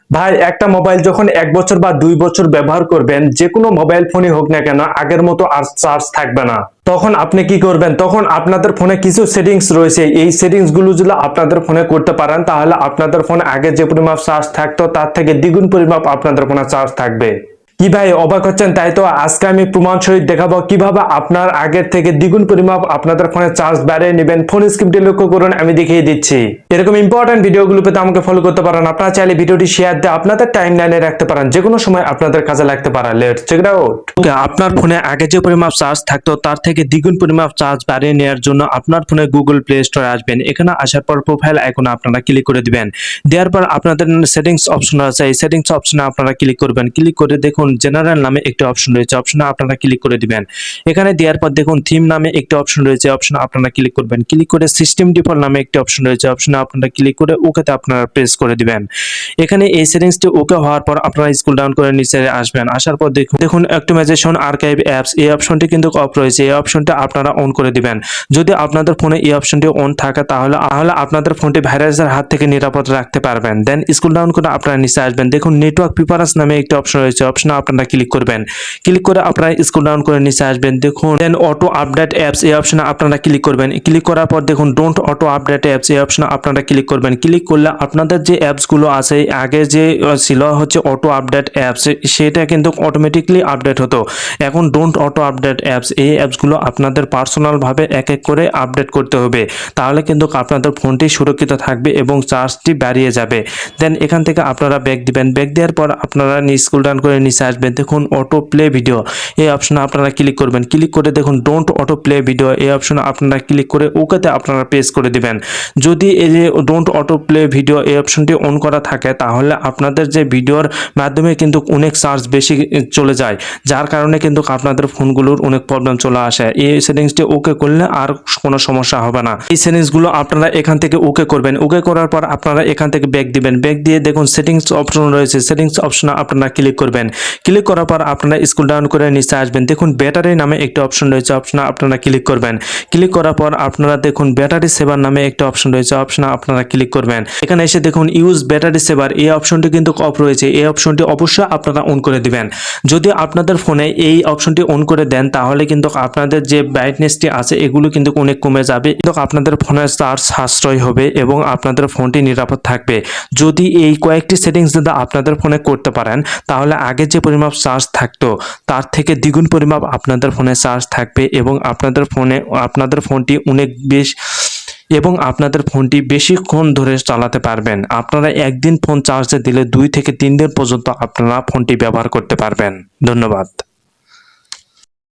ভাই একটা মোবাইল যখন 1 বছর বা 2 বছর ব্যবহার করবেন, যে কোনো মোবাইল ফোনই হোক না কেন, আগের মতো আর চার্জ থাকবে না। তখন আপনি কি করবেন? তখন আপনাদের ফোনে কিছু সেটিংস রয়েছে, এই সেটিংস গুলো যদি আপনাদের ফোনে করতে পারেন, তাহলে আপনাদের ফোনে আগে যে পরিমাপ চার্জ থাকতো তার থেকে দ্বিগুণ পরিমাপ আপনাদের ফোনে চার্জ থাকবে। কি ভাই অবাক হচ্ছেন? তাই তো আজকে আমি প্রমাণ সহিত দেখাবো কিভাবে আপনার আগের থেকে দ্বিগুণ পরিমাপ আপনাদের ফোনে চার্জ বাড়িয়ে নেবেন। ফোন স্ক্রিনটি লক্ষ্য করুন, আমি দেখিয়ে দিচ্ছি। এরকম ইম্পর্টেন্ট ভিডিওগুলো পেতে আমাকে ফলো করতে পারেন। আপনারা চাইলে ভিডিওটি শেয়ার দিয়ে আপনাদের টাইমলাইনে রাখতে পারেন, যে কোনো সময় আপনাদের কাজে লাগতে পারে। Let's check it out. Okay, আপনার ফোনে আগে যে পরিমাপ চার্জ থাকতো তার থেকে দ্বিগুণ পরিমাপ চার্জ বাড়িয়ে নেওয়ার জন্য আপনার ফোনে গুগল প্লে স্টোরে আসবেন। এখানে আসার পর প্রোফাইল আইকনে আপনারা ক্লিক করে দিবেন। দেওয়ার পর আপনাদের সেটিংস অপশন আছে, এই সেটিংস অপশনে আপনারা ক্লিক করবেন। ক্লিক করে দেখুন জেনারেল নামে একটি অপশন রয়েছে, অপশনে আপনারা ক্লিক করে দিবেন। এখানে দেওয়ার পর দেখুন থিম নামে একটি অপশন রয়েছে, অপশনে আপনারা ক্লিক করবেন। ক্লিক করে সিস্টেম ডিফল্ট নামে একটি অপশন রয়েছে, অপশনে আপনারা ক্লিক করে ওকেতে আপনারা প্রেস করে দিবেন। এখানে এই সেটিংসটি ওকে হওয়ার পর আপনারা স্ক্রল ডাউন করে নিচে আসবেন। আসার পর দেখুন অপটিমাইজেশন আর্কাইভ অ্যাপস, এই অপশনটি কিন্তু অফ রয়েছে, এই অপশনটা আপনারা অন করে দিবেন। যদি আপনাদের ফোনে এই অপশনটি অন থাকে তাহলে আপনাদের ফোনটি ভাইরাসের হাত থেকে নিরাপদ রাখতে পারবেন। দেন স্ক্রল ডাউন করে আপনারা নিচে আসবেন। দেখুন নেটওয়ার্ক প্রিফারেন্স নামে একটি অপশন রয়েছে, অপশনে আপনারা ক্লিক করবেন। ক্লিক করে আপনারা স্ক্রল ডাউন করে নিচে আসবেন। দেখুন দেন অটো আপডেট অ্যাপস, এই অপশনে আপনারা ক্লিক করবেন। ক্লিক করার পর দেখুন ডোন্ট অটো আপডেট অ্যাপস, এই অপশনে আপনারা ক্লিক করবেন। ক্লিক করলে আপনাদের যে অ্যাপসগুলো আছে আগে যে ছিল হচ্ছে অটো আপডেট অ্যাপস, সেটা কিন্তু অটোমেটিকলি আপডেট হতো। এখন ডোন্ট অটো আপডেট অ্যাপস, এই অ্যাপসগুলো আপনাদের পার্সোনালভাবে এক এক করে আপডেট করতে হবে, তাহলে কিন্তু আপনাদের ফোনটি সুরক্ষিত থাকবে এবং চার্জটি বাড়িয়ে যাবে। দেন এখান থেকে আপনারা ব্যাক দিবেন। ব্যাক দেওয়ার পর আপনারা স্ক্রল ডাউন করে নিচে আসবেন। দেখুন অটো প্লে ভিডিও, এই অপশনে আপনারা ক্লিক করবেন। ক্লিক করে দেখুন ডোন্ট অটো প্লে ভিডিও, এই অপশনে আপনারা ক্লিক করে ওকেতে আপনারা প্রেস করে দিবেন। যদি এই যে ডোন্ট অটো প্লে ভিডিও এই অপশনটি অন করা থাকে, তাহলে আপনাদের যে ভিডিওর মাধ্যমে কিন্তু অনেক চার্জ বেশি চলে যায়, যার কারণে কিন্তু আপনাদের ফোনগুলোর অনেক প্রবলেম চলে আসে। এই সেটিংসটি ওকে করলে আর কোনো সমস্যা হবে না। এই সেটিংসগুলো আপনারা এখান থেকে ওকে করবেন। ওকে করার পর আপনারা এখান থেকে ব্যাক দিবেন। ব্যাক দিয়ে দেখুন সেটিংস অপশন রয়েছে, সেটিংস অপশনে আপনারা ক্লিক করবেন। ক্লিক করার পর আপনারা স্ক্রল ডাউন করে নিচে আসবেন। দেখুন ব্যাটারি নামে একটি অপশন রয়েছে, অপশনে আপনারা ক্লিক করবেন। ক্লিক করার পর আপনারা দেখুন ব্যাটারি সেভার নামে একটা অপশন রয়েছে, অপশনে আপনারা ক্লিক করবেন। এখানে এসে দেখুন ইউজ ব্যাটারি সেভার, এই অপশনটি কিন্তু অফ রয়েছে, এই অপশনটি অবশ্যই আপনারা অন করে দিবেন। যদি আপনাদের ফোনে এই অপশনটি অন করে দেন, তাহলে কিন্তু আপনাদের যে ব্রাইটনেসটি আছে এগুলো কিন্তু অনেক কমে যাবে, কিন্তু আপনাদের ফোনের চার্জ সাশ্রয় হবে এবং আপনাদের ফোনটি নিরাপদ থাকবে। যদি এই কয়েকটি সেটিংস যদি আপনাদের ফোনে করতে পারেন, তাহলে আগে যে পরিমাপ চার্জ থাকতো তার থেকে দ্বিগুণ পরিমাপ আপনাদের ফোনে চার্জ থাকবে এবং আপনাদের ফোনটি অনেক বেশিক্ষণ ধরে চালাতে পারবেন। আপনারা একদিন ফোন চার্জে দিলে 2 থেকে 3 দিন পর্যন্ত আপনারা ফোনটি ব্যবহার করতে পারবেন। ধন্যবাদ।